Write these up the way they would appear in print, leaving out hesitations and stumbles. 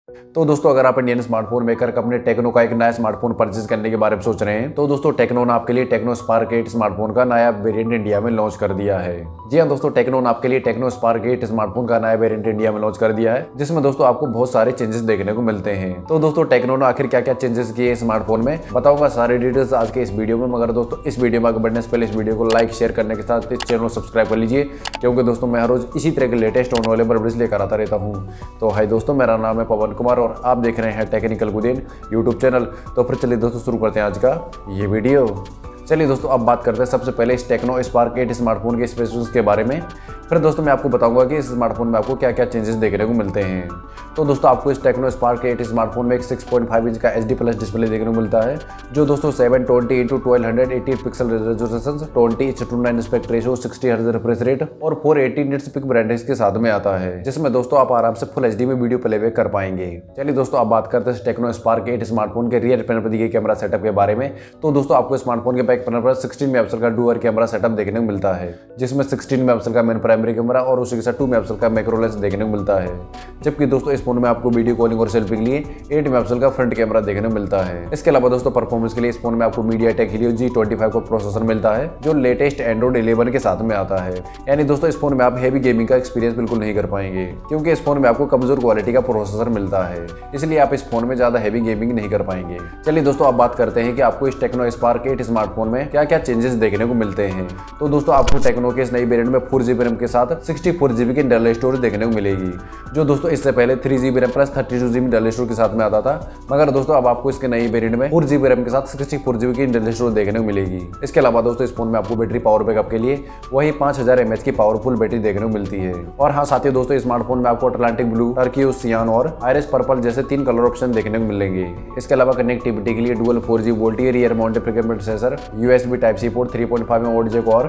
तो दोस्तों अगर आप Indian smartphone maker company Tecno का एक नया स्मार्टफोन परचेज करने के बारे में सोच रहे हैं तो दोस्तों टेक्नो ने आपके लिए टेक्नो स्पार्क 8 स्मार्टफोन का नया वेरिएंट इंडिया में लॉन्च कर दिया है। जी हाँ दोस्तों, टेक्नो ने आपके लिए टेक्नो स्पार्क 8 स्मार्टफोन का नया वेरिएंट इंडिया में लॉन्च कर दिया है, जिसमें दोस्तों आपको बहुत सारे चेंजेस देखने को मिलते हैं। तो दोस्तों टेक्नो ने आखिर क्या क्या चेंजेस किए स्मार्टफोन में बताऊंगा सारे डिटेल्स आज के इस वीडियो में। मगर दोस्तों इस वीडियो में आगे बढ़ने से पहले इस वीडियो को लाइक शेयर करने के साथ इस चैनल को सब्सक्राइब कर लीजिए, क्योंकि दोस्तों मैं हर रोज इसी तरह के लेटेस्ट होने वाले अपडेट्स लेकर आता रहता हूँ। तो हाय दोस्तों, मेरा नाम है पवन कुमार और आप देख रहे हैं टेक्निकल गुदेन यूट्यूब चैनल। तो फिर चलिए दोस्तों शुरू करते हैं आज का ये वीडियो। चलिए दोस्तों अब बात करते हैं सबसे पहले इस टेक्नो स्पार्क 8 स्मार्टफोन के स्पेसिफिकेशंस के बारे में। फिर दोस्तों मैं आपको बताऊंगा कि इस स्मार्टफोन में आपको क्या क्या चेंजेस देखने को मिलते हैं। तो दोस्तों आपको इस टेक्नो स्पार्क 8 स्मार्टफोन में एक 6.5 इंच का HD+ डिस्प्ले देखने को मिलता है, जो दोस्तों 720x1280 pixel resolution, 20:9 aspect ratio, 60 hertz refresh rate और 480 निट्स पिक ब्राइटनेस के साथ में आता है, जिसमें दोस्तों आप आराम से फुल HD में वीडियो प्लेबैक कर पाएंगे। चलिए दोस्तों अब बात करते हैं टेक्नो स्पार्क 8 स्मार्टफोन के रियर पैनल पर दिए कैमरा सेटअप के बारे में। तो दोस्तों आपको स्मार्टफोन के बैक पैनल पर 16 मेगापिक्सल का डुअल कैमरा सेटअप देखने को मिलता है, जिसमें 16 मेगापिक्सल का मेन प्राइमरी कैमरा और उसी के साथ 2 मेगापिक्सल का मैक्रो लेंस देखने को मिलता है। जबकि दोस्तों इस फोन में आपको वीडियो कॉलिंग और सेल्फी के लिए 8 मेगापिक्सल का फ्रंट कैमरा देखने को मिलता है। इसके अलावा दोस्तों परफॉर्मेंस के लिए इस फोन में आपको MediaTek Helio G25 का प्रोसेसर मिलता है, जो लेटेस्ट एंड्रॉइड 11 के साथ में आता है। यानी दोस्तों इस फोन में आप हेवी गेमिंग का एक्सपीरियंस बिल्कुल नहीं कर पाएंगे, क्योंकि इस फोन में आपको कमजोर क्वालिटी का प्रोसेसर मिलता है, इसलिए आप इस फोन में ज्यादा हेवी गेमिंग नहीं कर पाएंगे। चलिए दोस्तों अब बात करते हैं कि आपको इस टेक्नो स्पार्क 8 स्मार्टफोन में क्या क्या चेंजेस देखने को मिलते हैं। तो दोस्तों आपको टेक्नो के इस नई वेरिएंट में 4GB रैम के साथ 64GB की इंटरनल स्टोरेज देखने को मिलेगी, जो दोस्तों इससे पहले 3GB RAM plus 32GB internal storage के साथ में आता था। मगर दोस्तों अब आपको इसके नई वेरिएंट में 4GB रैम के साथ 64GB की इंटरनल स्टोरेज देखने को मिलेगी। इसके अलावा दोस्तों इस फोन में आपको बैटरी पावर बैकअप के लिए वही 5000 mAh की पावरफुल बैटरी देखने को मिलती है। और हाँ साथ ही दोस्तों स्मार्टफोन में आपको अटलांटिक ब्लू, टर्कियोज सियान और आयरिस पर्पल जैसे 3 कलर ऑप्शन देखने को मिलेंगे। इसके अलावा कनेक्टिविटी के लिए dual 4G VoLTE rear mounted fingerprint sensor, USB Type-C port, 3.5 में ऑडियो जैक और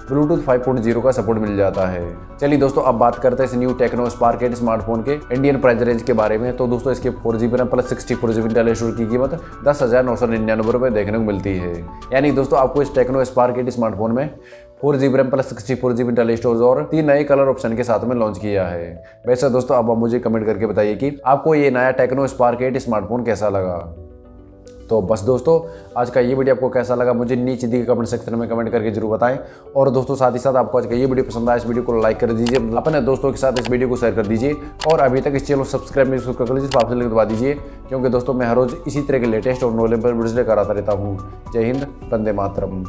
ब्लूटूथ 5.0 का सपोर्ट मिल जाता है। चलिए दोस्तों अब बात करते हैं इस न्यू टेक्नो स्पार्क 8 स्मार्टफोन के इंडियन प्राइस रेंज के बारे में। तो दोस्तों इसके 4GB RAM plus 64GB internal storage की कीमत 10,999 रुपये देखने को मिलती है। यानी दोस्तों आपको इस टेक्नो स्पार्क 8 स्मार्टफोन में 4GB RAM plus 64GB internal storage और 3 नए कलर ऑप्शन के साथ में लॉन्च किया है। वैसे दोस्तों अब आप मुझे कमेंट करके बताइए कि आपको ये नया टेक्नो स्पार्क 8 स्मार्टफोन कैसा लगा। तो बस दोस्तों आज का ये वीडियो आपको कैसा लगा मुझे नीचे दिए कमेंट सेक्शन में कमेंट करके जरूर बताएं। और दोस्तों साथ ही साथ आपको आज का ये वीडियो पसंद आया इस वीडियो को लाइक कर दीजिए, अपने दोस्तों के साथ इस वीडियो को शेयर कर दीजिए और अभी तक इस चैनल को सब्सक्राइब नहीं कर लीजिए तो आप लिंक दबा दीजिए, क्योंकि दोस्तों मैं हर रोज इसी तरह के लेटेस्ट और नॉलेज पर वीडियो लेकर आता रहता हूँ। जय हिंद, वंदे मातरम।